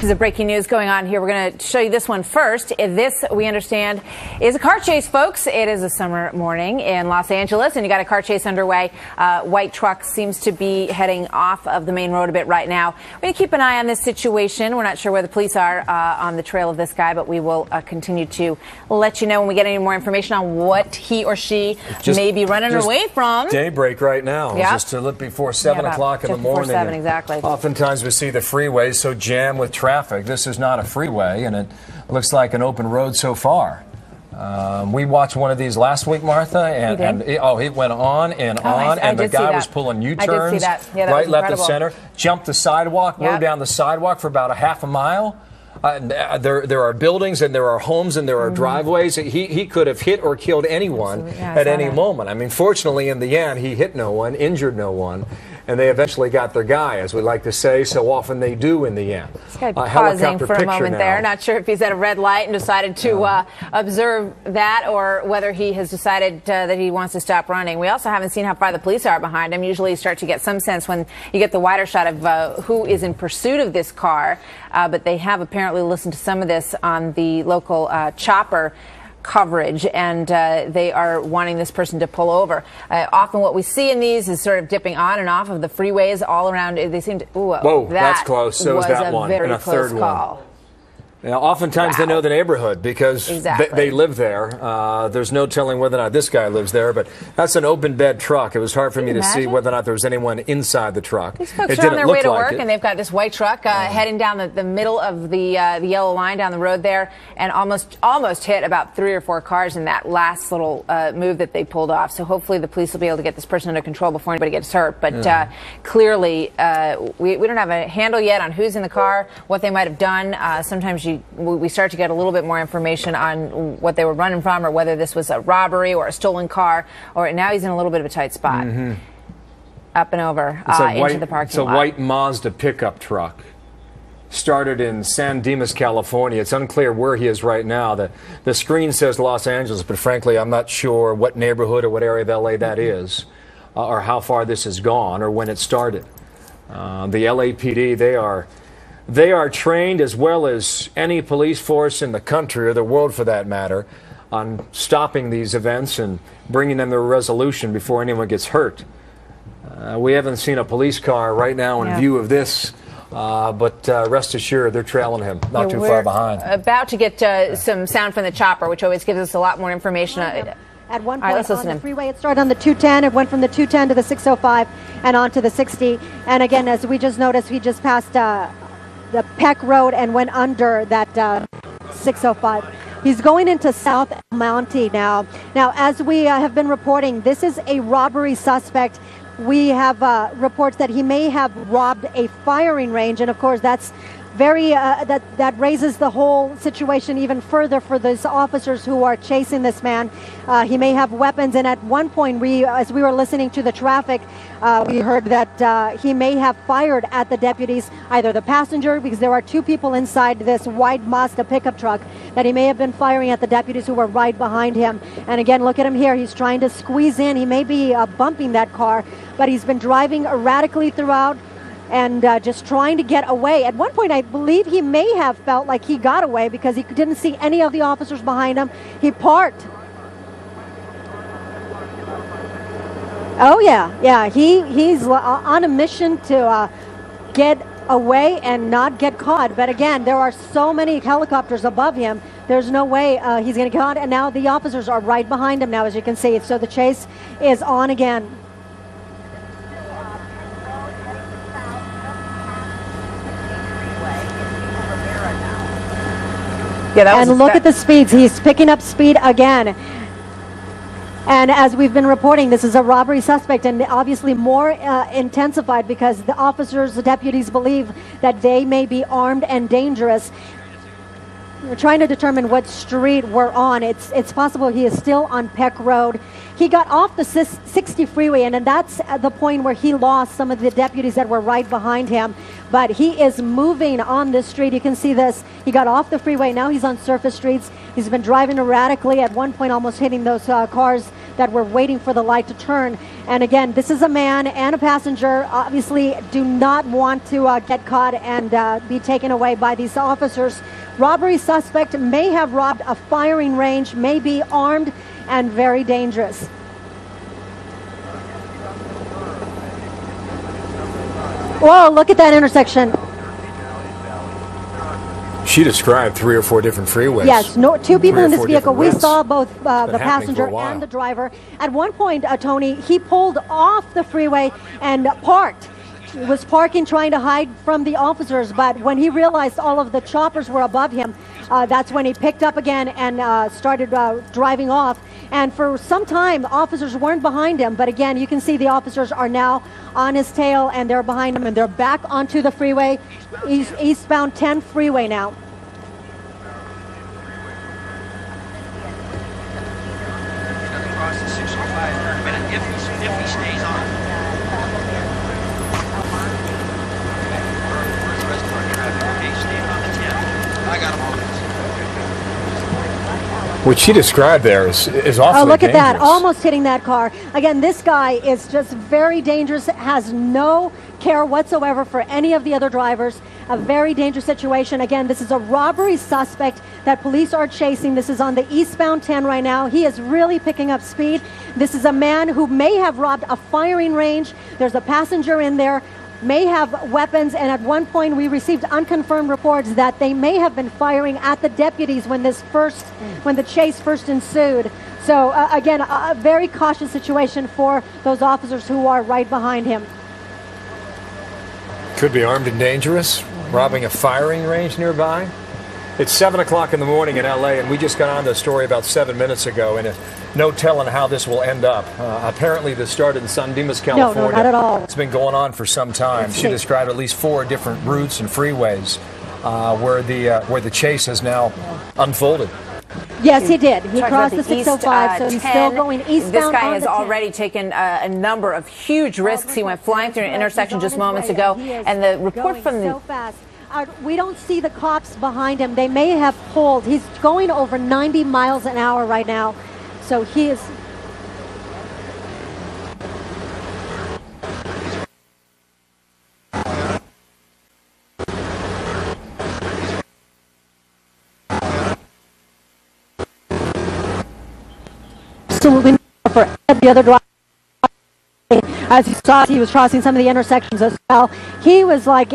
This is breaking news going on here. We're going to show you this one first. This, we understand, is a car chase, folks. It is a summer morning in Los Angeles, and you got a car chase underway. White truck seems to be heading off of the main road a bit right now. We're going to keep an eye on this situation. We're not sure where the police are on the trail of this guy, but we will continue to let you know when we get any more information on what he or she may be running away from. Daybreak right now. Yep. Just a little before 7 o'clock in the morning. 7, exactly. Oftentimes we see the freeways so jammed with traffic. This is not a freeway, and it looks like an open road so far. We watched one of these last week, Martha, and it went on and on, and the guy was pulling U-turns, right, left, and center, jumped the sidewalk, rode down the sidewalk for about a half a mile. There are buildings and there are homes and there are driveways. He could have hit or killed anyone at any moment. I mean, fortunately, in the end, he hit no one, injured no one. And they eventually got their guy, as we like to say. So often they do in the end. This guy pausing for a moment there. Not sure if he's at a red light and decided to observe that, or whether he has decided that he wants to stop running. We also haven't seen how far the police are behind him. Usually you start to get some sense when you get the wider shot of who is in pursuit of this car. But they have apparently listened to some of this on the local chopper coverage, and they are wanting this person to pull over. Often what we see in these is sort of dipping on and off of the freeways all around. They seem to, whoa, that's close. So was that one, very and a close third call. one. Now, oftentimes they know the neighborhood because they live there. There's no telling whether or not this guy lives there, but that's an open bed truck. It was hard for me to see whether or not there was anyone inside the truck. These folks are on their way to work, and they've got this white truck heading down the middle of the yellow line down the road there, and almost hit about 3 or 4 cars in that last little move that they pulled off. So hopefully the police will be able to get this person under control before anybody gets hurt. But clearly, we don't have a handle yet on who's in the car, what they might have done. Sometimes we start to get a little bit more information on what they were running from, or whether this was a robbery or a stolen car, or now he's in a little bit of a tight spot. Up and over into the parking lot. It's a white Mazda pickup truck. Started in San Dimas, California. It's unclear where he is right now. The screen says Los Angeles, but frankly, I'm not sure what neighborhood or what area of LA that is, or how far this has gone, or when it started. The LAPD, they are trained, as well as any police force in the country, or the world for that matter, on stopping these events and bringing them to a resolution before anyone gets hurt. We haven't seen a police car right now in view of this, but rest assured they're trailing him, not too far behind. About to get some sound from the chopper, which always gives us a lot more information. At one point on the freeway, it started on the 210. It went from the 210 to the 605 and on to the 60. And again, as we just noticed, he just passed the Peck Road and went under that 605. He's going into South El Monte now. Now, as we have been reporting, this is a robbery suspect. We have reports that he may have robbed a firing range, and of course that's very that raises the whole situation even further for these officers who are chasing this man. He may have weapons, and at one point, as we were listening to the traffic, we heard that he may have fired at the deputies, either the passenger, because there are 2 people inside this white Mazda pickup truck, that he may have been firing at the deputies who were right behind him. And again, look at him here. He's trying to squeeze in. He may be bumping that car, but he's been driving erratically throughout, and just trying to get away. At one point, I believe he may have felt like he got away because he didn't see any of the officers behind him. He parked. Oh, yeah. He's on a mission to get away and not get caught. But again, there are so many helicopters above him. There's no way he's going to get caught. And now the officers are right behind him now, as you can see. So the chase is on again. And look at the speeds. He's picking up speed again. And as we've been reporting, this is a robbery suspect, and obviously more intensified because the officers, the deputies believe that they may be armed and dangerous. We're trying to determine what street we're on. It's possible he is still on Peck Road. He got off the 60 freeway, and that's the point where he lost some of the deputies that were right behind him. But he is moving on this street. You can see this. He got off the freeway. Now he's on surface streets. He's been driving erratically, at one point almost hitting those cars that were waiting for the light to turn. And again, this is a man and a passenger, obviously do not want to get caught and be taken away by these officers. Robbery suspect may have robbed a firing range, may be armed and very dangerous. Whoa, look at that intersection. She described 3 or 4 different freeways. Yes, two people in this vehicle. We saw both the passenger and the driver. At one point, Tony, he pulled off the freeway and parked. He was parking, trying to hide from the officers, but when he realized all of the choppers were above him, that's when he picked up again and started driving off. And for some time, officers weren't behind him, but again, you can see the officers are now on his tail and they're behind him and they're back onto the freeway, eastbound 10 freeway now. If he stays on. I got him on this. What she described there is awfully dangerous. Oh, look at that, almost hitting that car. Again, this guy is just very dangerous, has no care whatsoever for any of the other drivers. A very dangerous situation. Again, this is a robbery suspect that police are chasing. This is on the eastbound 10 right now. He is really picking up speed. This is a man who may have robbed a firing range. There's a passenger in there, may have weapons, and at one point we received unconfirmed reports that they may have been firing at the deputies when the chase first ensued. So again, a very cautious situation for those officers who are right behind him. Could be armed and dangerous, robbing a firing range nearby. It's 7 o'clock in the morning in L.A., and we just got on the story about 7 minutes ago, and no telling how this will end up. Apparently, this started in San Dimas, California. No, not at all. It's been going on for some time. She described at least 4 different routes and freeways where the chase has now unfolded. Yes, he did. He crossed the 605, so he's still going eastbound. This guy has already taken a number of huge risks. He went flying through an intersection just moments ago, and the report from the... so fast. We don't see the cops behind him. They may have pulled. He's going over 90 miles an hour right now, so he is... Absolutely for the other driver. As you saw, he was crossing some of the intersections as well. He was like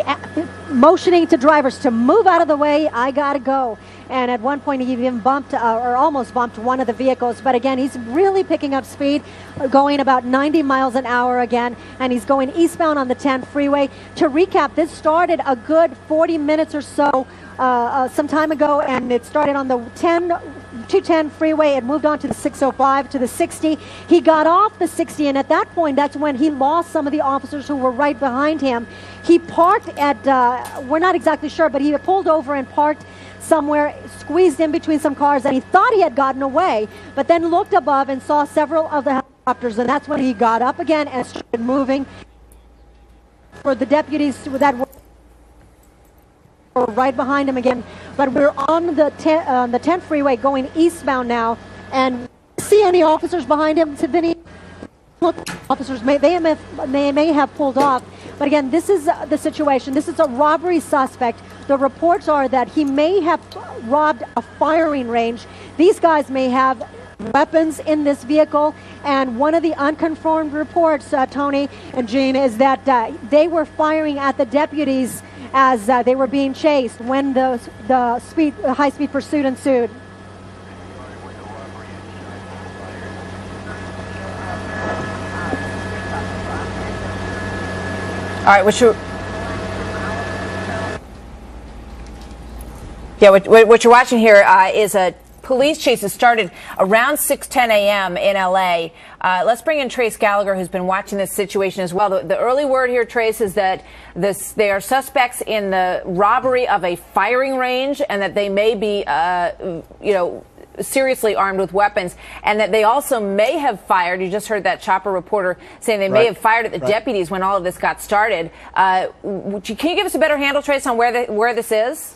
motioning to drivers to move out of the way. I gotta go. And at one point he even bumped or almost bumped one of the vehicles. But again, he's really picking up speed, going about 90 miles an hour again, and he's going eastbound on the 10 freeway. To recap, this started a good 40 minutes or so some time ago, and it started on the 210 freeway. It moved on to the 605 to the 60. He got off the 60, and at that point, that's when he lost some of the officers who were right behind him. He parked at, we're not exactly sure, but he pulled over and parked somewhere, squeezed in between some cars, and he thought he had gotten away, but then looked above and saw several of the helicopters, and that's when he got up again and started moving. For the deputies that were right behind him again, but we're on the 10 freeway going eastbound now, and see any officers behind him? Vinny, look, officers may have pulled off, but again, this is the situation. This is a robbery suspect. The reports are that he may have robbed a firing range. These guys may have weapons in this vehicle, and one of the unconfirmed reports, Tony and Jean, is that they were firing at the deputies as they were being chased when the high-speed pursuit ensued. All right, what you're watching here is a police chase that started around 6:10 a.m. in L.A. Let's bring in Trace Gallagher, who's been watching this situation as well. The early word here, Trace, is that they are suspects in the robbery of a firing range, and that they may be, seriously armed with weapons, and that they also may have fired. You just heard that chopper reporter saying they may have fired at the deputies when all of this got started. Can you give us a better handle, Trace, on where this is?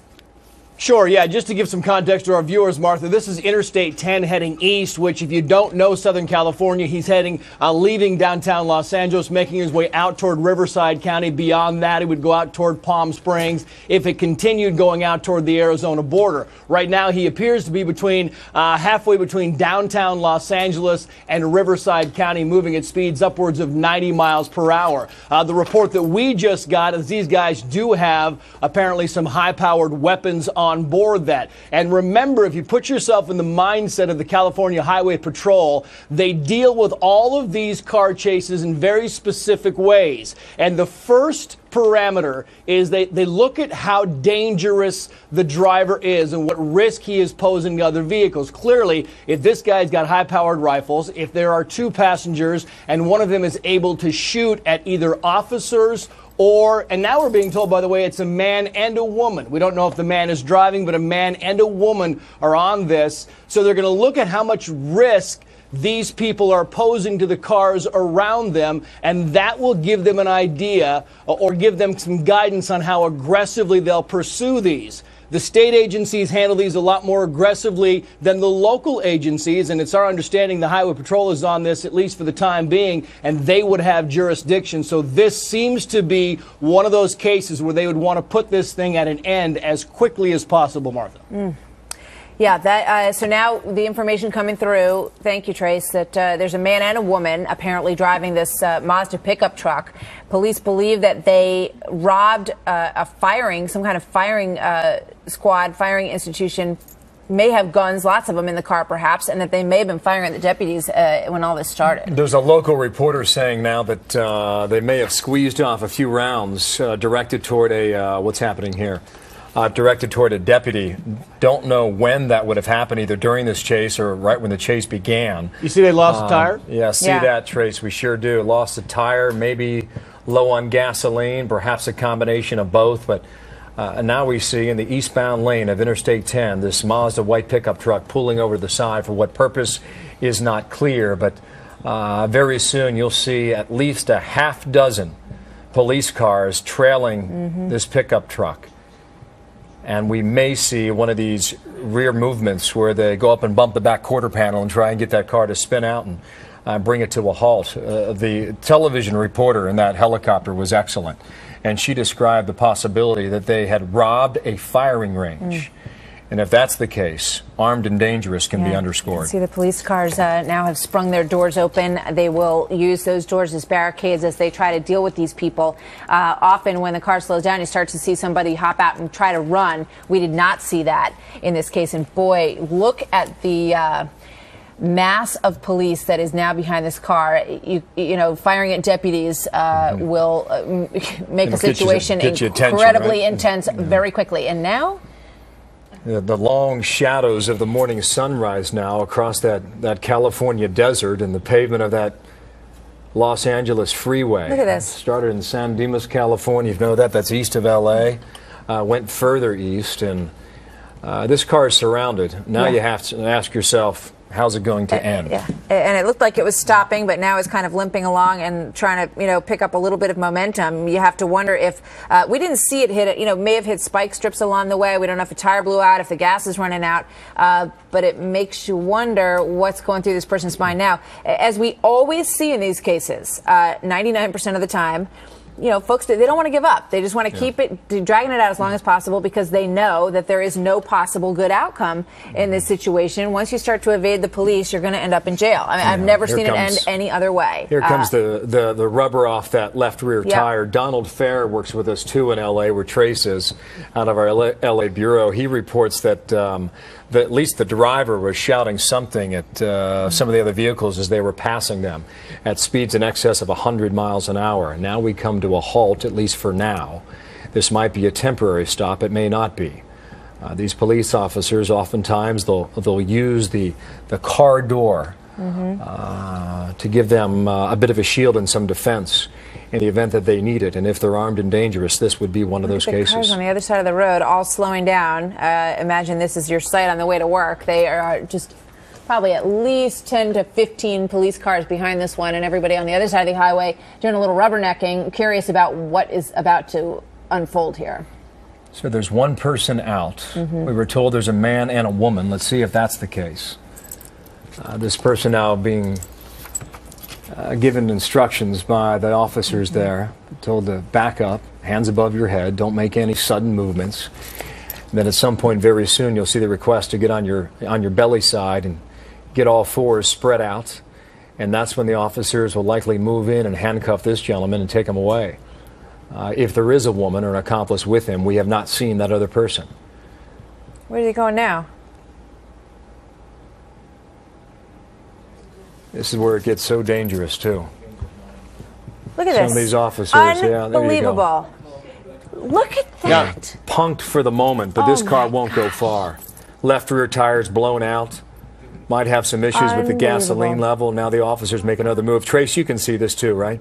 Sure, yeah, just to give some context to our viewers, Martha, this is Interstate 10 heading east, which if you don't know Southern California, he's heading, leaving downtown Los Angeles, making his way out toward Riverside County. Beyond that, he would go out toward Palm Springs if it continued going out toward the Arizona border. Right now, he appears to be between halfway between downtown Los Angeles and Riverside County, moving at speeds upwards of 90 miles per hour. The report that we just got is these guys do have apparently some high-powered weapons on board that. And remember, if you put yourself in the mindset of the California Highway Patrol, they deal with all of these car chases in very specific ways. And the first parameter is they look at how dangerous the driver is and what risk he is posing to other vehicles. Clearly, if this guy's got high-powered rifles, if there are two passengers and one of them is able to shoot at either officers and now we're being told, by the way, it's a man and a woman. We don't know if the man is driving, but a man and a woman are on this. So they're going to look at how much risk these people are posing to the cars around them, and that will give them an idea or give them some guidance on how aggressively they'll pursue these. The state agencies handle these a lot more aggressively than the local agencies, and it's our understanding the Highway Patrol is on this, at least for the time being, and they would have jurisdiction. So this seems to be one of those cases where they would want to put this thing at an end as quickly as possible, Martha. Yeah, so now the information coming through, thank you, Trace, that there's a man and a woman apparently driving this Mazda pickup truck. Police believe that they robbed some kind of firing squad, firing institution, may have guns, lots of them in the car perhaps, and that they may have been firing at the deputies when all this started. There's a local reporter saying now that they may have squeezed off a few rounds directed toward what's happening here? Directed toward a deputy. Don't know when that would have happened, either during this chase or right when the chase began. You see they lost a tire? Yeah, that, Trace. We sure do. Lost a tire, maybe low on gasoline, perhaps a combination of both. But now we see in the eastbound lane of Interstate 10 this Mazda white pickup truck pulling over the side. For what purpose is not clear, but very soon you'll see at least a half dozen police cars trailing this pickup truck. And we may see one of these rear movements where they go up and bump the back quarter panel and try and get that car to spin out and bring it to a halt. The television reporter in that helicopter was excellent, and she described the possibility that they had robbed a firing range. And if that's the case, armed and dangerous can be underscored. See, the police cars now have sprung their doors open. They will use those doors as barricades as they try to deal with these people. Often when the car slows down, you start to see somebody hop out and try to run. We did not see that in this case. And boy, look at the mass of police that is now behind this car. You know, firing at deputies will make a situation incredibly intense very quickly. And now? The long shadows of the morning sunrise now across that California desert and the pavement of that Los Angeles freeway. Look at this. Started in San Dimas, California. You know that's east of L.A. Went further east, and this car is surrounded. Now you have to ask yourself, how's it going to end? Yeah, and it looked like it was stopping, but now it's kind of limping along and trying to, pick up a little bit of momentum. You have to wonder if we didn't see it hit it, may have hit spike strips along the way. We don't know if a tire blew out, if the gas is running out, but it makes you wonder what's going through this person's mind now. As we always see in these cases, 99% of the time, folks, they don't want to give up. They just want to keep dragging it out as long as possible because they know that there is no possible good outcome in this situation. Once you start to evade the police, you're going to end up in jail. I mean, I've never seen it end any other way. Here comes the rubber off that left rear tire. Donald Fair works with us too in L.A., where Trace is out of our L.A. bureau. He reports that at least the driver was shouting something at some of the other vehicles as they were passing them at speeds in excess of 100 miles an hour. Now we come to a halt, at least for now. This might be a temporary stop. It may not be. These police officers, oftentimes, they'll use the car door to give them a bit of a shield and some defense in the event that they need it. And if they're armed and dangerous, this would be one of those cases. Cars on the other side of the road, all slowing down. Imagine this is your sight on the way to work. They are just probably at least 10 to 15 police cars behind this one, and everybody on the other side of the highway doing a little rubbernecking, curious about what is about to unfold here. So there's one person out. We were told there's a man and a woman. Let's see if that's the case. This person now being given instructions by the officers there, told to back up, hands above your head, don't make any sudden movements. And then at some point very soon you'll see the request to get on your belly side and get all fours spread out. And that's when the officers will likely move in and handcuff this gentleman and take him away. If there is a woman or an accomplice with him, we have not seen that other person. Where's he going now? This is where it gets so dangerous, too. Look at Some this. of these officers, yeah, there you go. Unbelievable. Look at that. Punked for the moment, but this car won't go far. Left rear tires blown out. Might have some issues with the gasoline level. Now the officers make another move. Trace, you can see this too, right?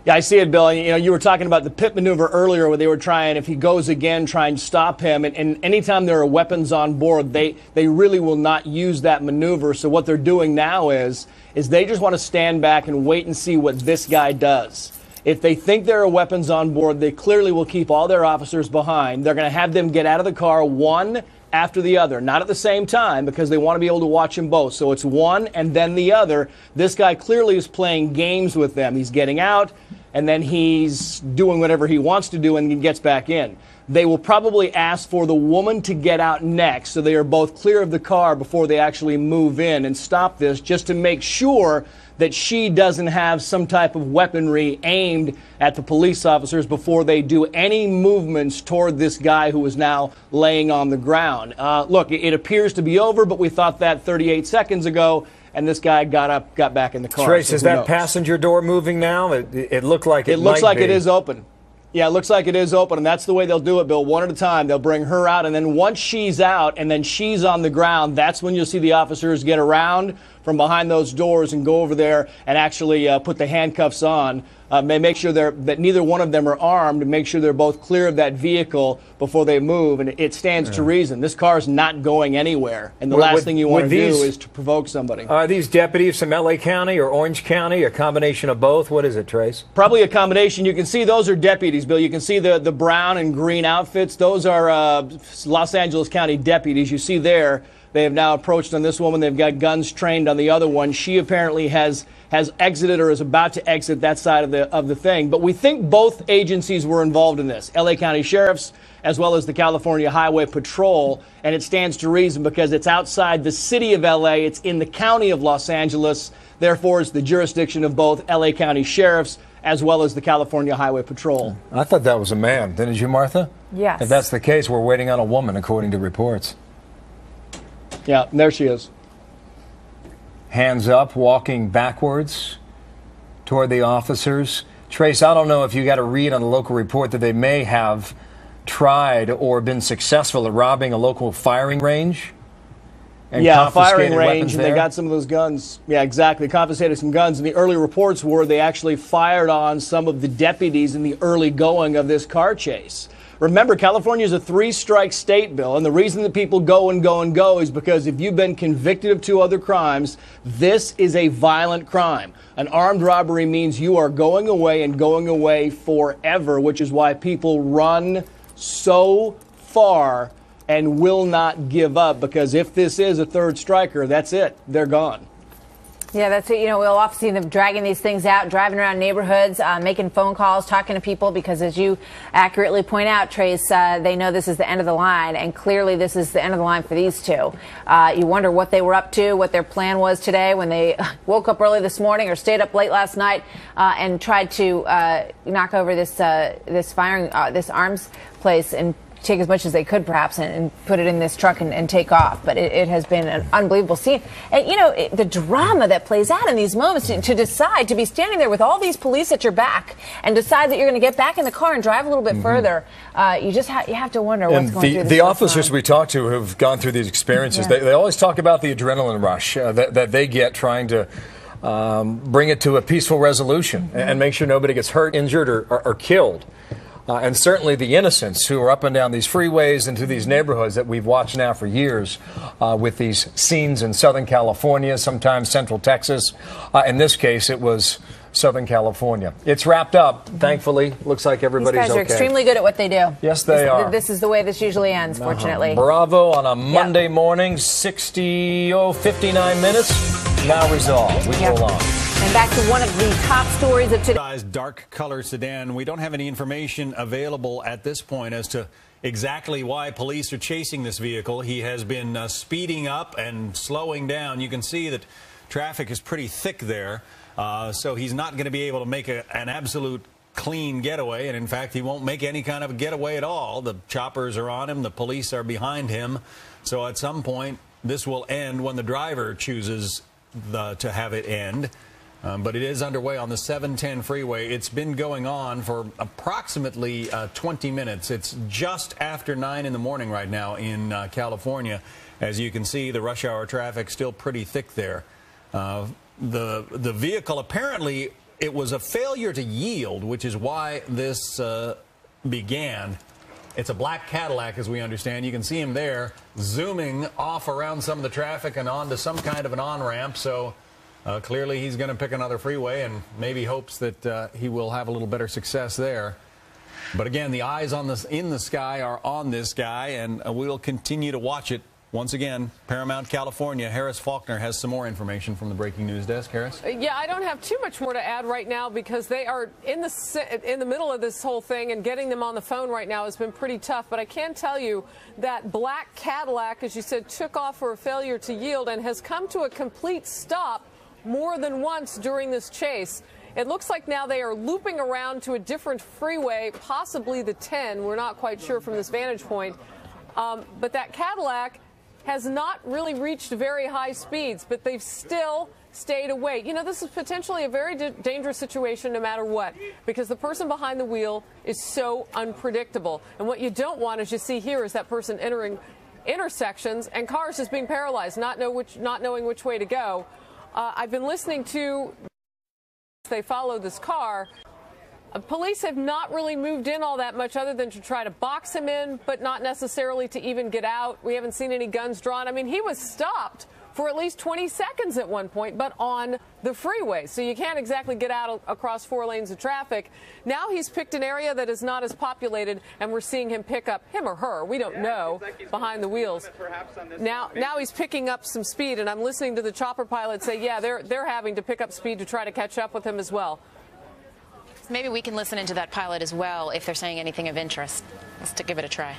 Yeah, I see it, Bill. You know, you were talking about the pit maneuver earlier where they were trying, if he goes again, try and stop him. And anytime there are weapons on board, they really will not use that maneuver. So what they're doing now is they just want to stand back and wait and see what this guy does. If they think there are weapons on board, they clearly will keep all their officers behind. They're going to have them get out of the car one after the other, not at the same time, because they want to be able to watch them both. So it's one and then the other. This guy clearly is playing games with them. He's getting out, and then he's doing whatever he wants to do, and he gets back in. They will probably ask for the woman to get out next, so they are both clear of the car before they actually move in and stop this, just to make sure that she doesn't have some type of weaponry aimed at the police officers before they do any movements toward this guy who is now laying on the ground. Look, it appears to be over, but we thought that 38 seconds ago, and this guy got up, got back in the car. Trace, is that passenger door moving now? It looked like it looks like be. It is open. Yeah, it looks like it is open, and that's the way they'll do it, Bill, one at a time. They'll bring her out, and then once she's out and then she's on the ground, that's when you'll see the officers get around from behind those doors and go over there and actually put the handcuffs on. Make sure that neither one of them are armed, and make sure they're both clear of that vehicle before they move. And it stands to reason. This car is not going anywhere, and the last thing you want to do is to provoke somebody. Are these deputies from L.A. County or Orange County, a combination of both? What is it, Trace? Probably a combination. You can see those are deputies, Bill. You can see the brown and green outfits. Those are Los Angeles County deputies. You see there. They have now approached on this woman. They've got guns trained on the other one. She apparently has exited or is about to exit that side of the thing. But we think both agencies were involved in this, L.A. County Sheriffs as well as the California Highway Patrol. And it stands to reason because it's outside the city of L.A. It's in the county of Los Angeles. Therefore, it's the jurisdiction of both L.A. County Sheriffs as well as the California Highway Patrol. I thought that was a man. Didn't you, Martha? Yes. If that's the case, we're waiting on a woman, according to reports. Yeah, there she is. Hands up, walking backwards toward the officers. Trace, I don't know if you got a read on the local report that they may have tried or been successful at robbing a local firing range. And firing range, and they got some of those guns. Yeah, exactly. They confiscated some guns, and the early reports were they actually fired on some of the deputies in the early going of this car chase. Remember, California is a three-strike state, Bill, and the reason that people go and go and go is because if you've been convicted of 2 other crimes, this is a violent crime. An armed robbery means you are going away and going away forever, which is why people run so far and will not give up, because if this is a third striker, that's it. They're gone. Yeah, that's it. You know, we'll often see them dragging these things out, driving around neighborhoods, making phone calls, talking to people, because as you accurately point out, Trace, they know this is the end of the line, and clearly this is the end of the line for these two. You wonder what they were up to, what their plan was today when they woke up early this morning or stayed up late last night and tried to knock over this arms place and take as much as they could, perhaps, and put it in this truck and take off. But it has been an unbelievable scene. And, you know, the drama that plays out in these moments to decide to be standing there with all these police at your back and decide that you're going to get back in the car and drive a little bit further, you just you have to wonder what's going through the officers we talk to who've gone through these experiences, they always talk about the adrenaline rush that they get trying to bring it to a peaceful resolution and make sure nobody gets hurt, injured, or killed. And certainly the innocents who are up and down these freeways into these neighborhoods that we've watched now for years with these scenes in Southern California, sometimes Central Texas. In this case, it was Southern California. It's wrapped up, thankfully. Looks like everybody's okay. These guys are extremely good at what they do. Yes, they are. This is the way this usually ends, fortunately. Bravo on a Monday morning, 59 minutes. Now resolved. We go along. And back to one of the top stories of today. Dark color sedan. We don't have any information available at this point as to exactly why police are chasing this vehicle. He has been speeding up and slowing down. You can see that traffic is pretty thick there. So he's not going to be able to make an absolute clean getaway. And in fact, he won't make any kind of a getaway at all. The choppers are on him. The police are behind him. So at some point, this will end when the driver chooses to have it end. But it is underway on the 710 freeway. It's been going on for approximately 20 minutes. It's just after 9 in the morning right now in California. As you can see, the rush hour traffic still pretty thick there. The vehicle, apparently, it was a failure to yield, which is why this began. It's a black Cadillac, as we understand. You can see him there zooming off around some of the traffic and onto some kind of an on-ramp. So clearly he's going to pick another freeway and maybe hopes that he will have a little better success there. But again, the eyes in the sky are on this guy, and we'll continue to watch it. Once again, Paramount, California. Harris Faulkner has some more information from the breaking news desk. Harris? Yeah, I don't have too much more to add right now because they are in the middle of this whole thing, and getting them on the phone right now has been pretty tough. But I can tell you that black Cadillac, as you said, took off for a failure to yield and has come to a complete stop more than once during this chase. It looks like now they are looping around to a different freeway, possibly the 10. We're not quite sure from this vantage point. But that Cadillac has not really reached very high speeds, but they've still stayed away. You know, this is potentially a very dangerous situation no matter what, because the person behind the wheel is so unpredictable. And what you don't want, as you see here, is that person entering intersections and cars just being paralyzed, not knowing which way to go. I've been listening to they follow this car. Police have not really moved in all that much other than to try to box him in, but not necessarily to even get out. We haven't seen any guns drawn. I mean, he was stopped for at least 20 seconds at one point, but on the freeway. So you can't exactly get out across 4 lanes of traffic. Now he's picked an area that is not as populated, and we're seeing him pick up, him or her, we don't know, behind the wheels. Now he's picking up some speed, and I'm listening to the chopper pilot say, yeah, they're having to pick up speed to try to catch up with him as well. Maybe we can listen into that pilot as well if they're saying anything of interest. Let's give it a try.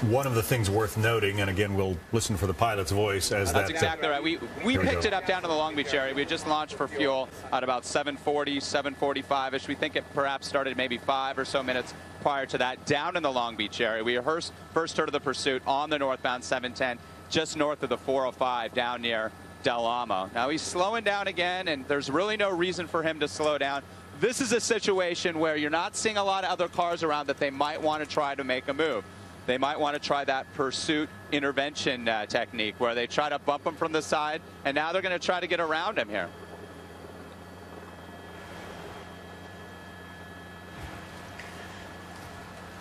One of the things worth noting, and again, we'll listen for the pilot's voice as That's exactly right. We picked it up down to the Long Beach area. We had just launched for fuel at about 7:40, 7:45-ish. We think it perhaps started maybe 5 or so minutes prior to that down in the Long Beach area. We first heard of the pursuit on the northbound 710, just north of the 405 down near Del Amo. Now he's slowing down again, and there's really no reason for him to slow down. This is a situation where you're not seeing a lot of other cars around that they might want to try to make a move. They might want to try that pursuit intervention technique where they try to bump him from the side, and now they're going to try to get around him here.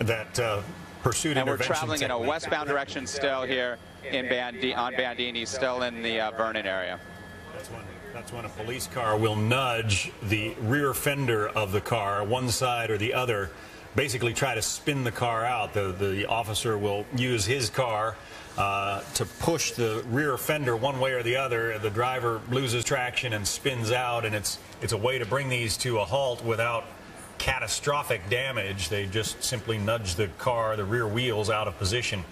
That pursuit and intervention. We're traveling technique. in a westbound direction still here in on Bandini, still in the Vernon area. That's when a police car will nudge the rear fender of the car, one side or the other, basically try to spin the car out. The officer will use his car to push the rear fender one way or the other. The driver loses traction and spins out, and it's a way to bring these to a halt without catastrophic damage. They just simply nudge the car, the rear wheels, out of position.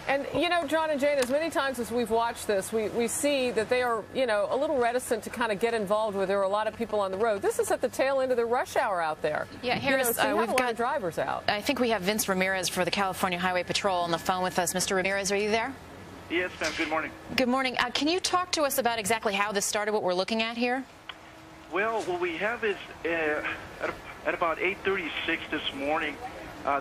And, you know, John and Jane, as many times as we've watched this, we see that they are, you know, a little reticent to kind of get involved where there are a lot of people on the road. This is at the tail end of the rush hour out there. Yeah, Harris, so we've got drivers out. I think we have Vince Ramirez for the California Highway Patrol on the phone with us. Mr. Ramirez, are you there? Yes, ma'am. Good morning. Good morning. Can you talk to us about exactly how this started, what we're looking at here? Well, what we have is at about 8:36 this morning,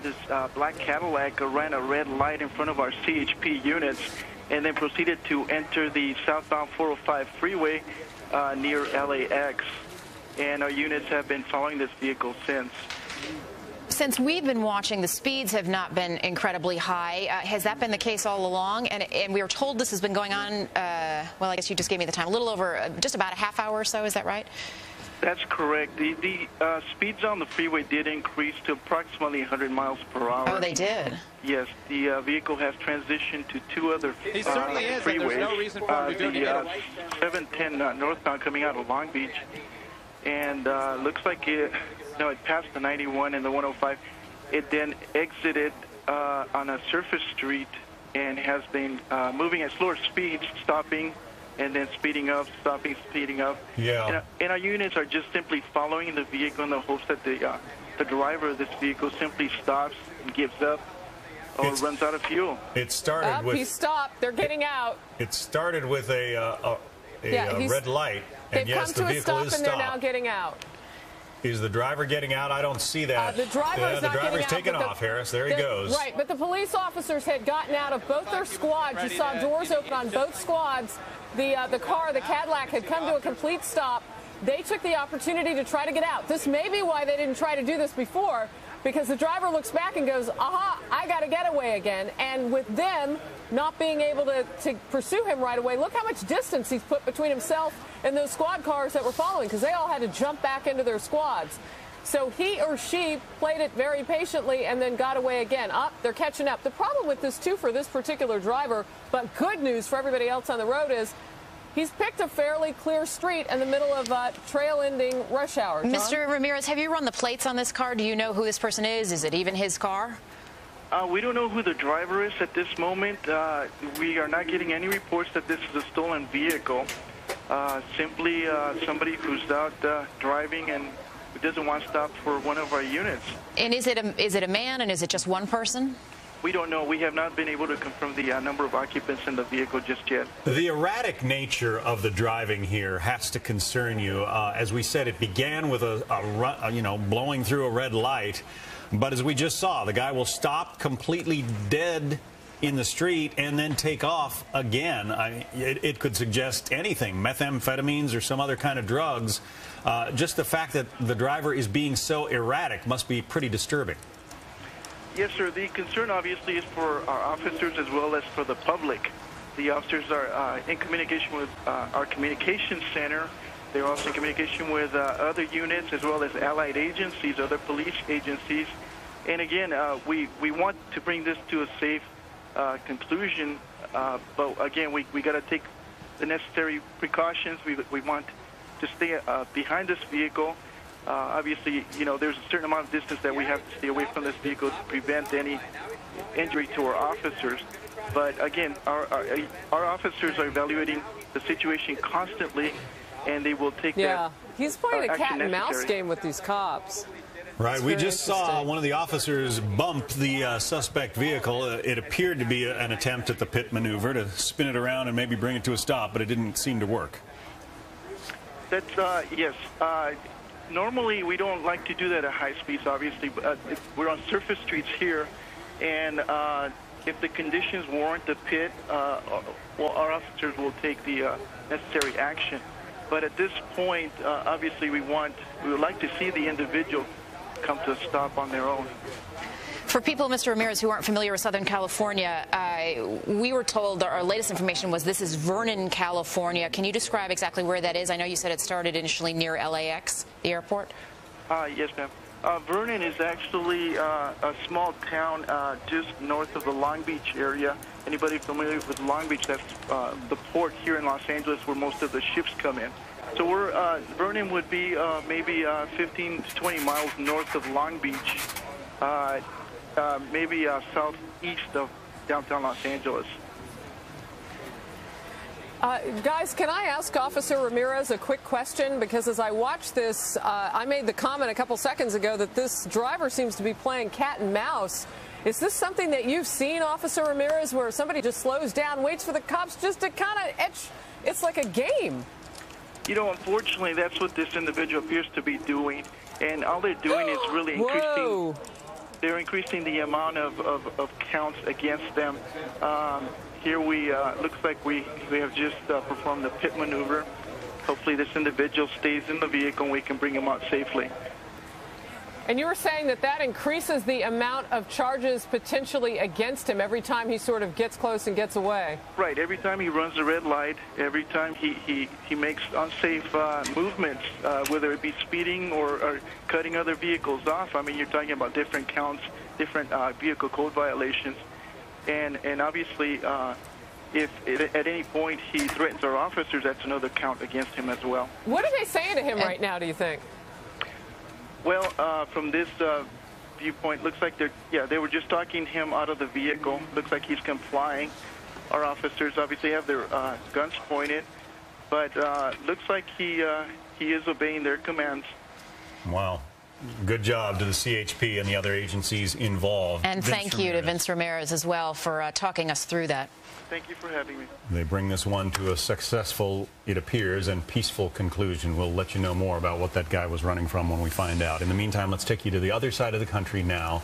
this black Cadillac ran a red light in front of our CHP units and then proceeded to enter the southbound 405 freeway near LAX. And our units have been following this vehicle since. since we've been watching, the speeds have not been incredibly high. Has that been the case all along? And we were told this has been going on, well, I guess you just gave me the time, a little over just about a half hour or so. Is that right? That's correct. The speeds on the freeway did increase to approximately 100 miles per hour. Oh, they did? Yes. The vehicle has transitioned to two other He certainly is, freeways. and there's no reason for him to do the 710 northbound coming out of Long Beach. And looks like it passed the 91 and the 105. It then exited on a surface street and has been moving at slower speeds, stopping, and then speeding up, stopping, speeding up. Yeah. And our units are just simply following the vehicle in the hopes that the driver of this vehicle simply stops and gives up or runs out of fuel. It started with... He stopped. They're getting out. It started with a red light, and yes, the vehicle is stopped. They're now getting out. Is the driver getting out? I don't see that. The driver's not getting out, taking off, Harris. There he goes. Right, but the police officers had gotten out of both their squads. You saw doors open on both squads. The car, the Cadillac, had come to a complete stop. They took the opportunity to try to get out. This may be why they didn't try to do this before, because the driver looks back and goes, aha, I got a getaway again. And with them not being able to pursue him right away, look how much distance he's put between himself and those squad cars that were following, because they all had to jump back into their squads. So he or she played it very patiently and then got away again. They're catching up. The problem with this, too, for this particular driver, but good news for everybody else on the road, is he's picked a fairly clear street in the middle of trail-ending rush hour. John? Mr. Ramirez, have you run the plates on this car? Do you know who this person is? Is it even his car? We don't know who the driver is at this moment. We are not getting any reports that this is a stolen vehicle. Simply somebody who's out driving and who doesn't want to stop for one of our units. And is it a man, and is it just one person? We don't know. We have not been able to confirm the number of occupants in the vehicle just yet. The erratic nature of the driving here has to concern you. As we said, it began with blowing through a red light. But as we just saw, the guy will stop completely dead in the street and then take off again. It could suggest anything, methamphetamines or some other kind of drugs. Just the fact that the driver is being so erratic must be pretty disturbing. Yes, sir. The concern obviously is for our officers as well as for the public. The officers are in communication with our communications center. They're also in communication with other units as well as allied agencies, other police agencies. And again, we want to bring this to a safe conclusion. But again, we got to take the necessary precautions. We want to stay behind this vehicle. Obviously, there's a certain amount of distance that we have to stay away from this vehicle to prevent any injury to our officers. But again, our officers are evaluating the situation constantly, and they will take that. He's playing a cat and mouse game with these cops. Right. We just saw one of the officers bump the suspect vehicle. It appeared to be an attempt at the pit maneuver to spin it around and maybe bring it to a stop, but it didn't seem to work. That's, yes. Normally, we don't like to do that at high speeds, obviously. But we're on surface streets here, and if the conditions warrant the pit, well, our officers will take the necessary action. But at this point, obviously, we would like to see the individual come to a stop on their own. For people, Mr. Ramirez, who aren't familiar with Southern California, we were told our latest information was this is Vernon, California. Can you describe exactly where that is? I know you said it started initially near LAX, the airport. Yes, ma'am. Vernon is actually a small town just north of the Long Beach area. Anybody familiar with Long Beach? That's the port here in Los Angeles where most of the ships come in. So Vernon would be maybe 15 to 20 miles north of Long Beach, maybe southeast of downtown Los Angeles. Guys, can I ask Officer Ramirez a quick question? Because as I watch this, I made the comment a couple seconds ago that this driver seems to be playing cat and mouse. Is this something that you've seen, Officer Ramirez, where somebody just slows down, waits for the cops just to kind of etch? It's like a game. Unfortunately, that's what this individual appears to be doing. And all they're doing is really increasing. They're increasing the amount of counts against them. Here looks like we have just performed the pit maneuver. Hopefully this individual stays in the vehicle and we can bring him out safely. And you were saying that that increases the amount of charges potentially against him every time he sort of gets close and gets away. Right. Every time he runs the red light, every time he makes unsafe movements, whether it be speeding or cutting other vehicles off. I mean, you're talking about different counts, different vehicle code violations. And obviously, if at any point he threatens our officers, that's another count against him as well. What are they saying to him right now, do you think? Well, from this viewpoint, looks like they were just talking him out of the vehicle. Looks like he's complying. Our officers obviously have their guns pointed, but looks like he is obeying their commands. Wow. Good job to the CHP and the other agencies involved. And thank you to Vince Ramirez as well for talking us through that. Thank you for having me. They bring this one to a successful, it appears, and peaceful conclusion. We'll let you know more about what that guy was running from when we find out. In the meantime, let's take you to the other side of the country now.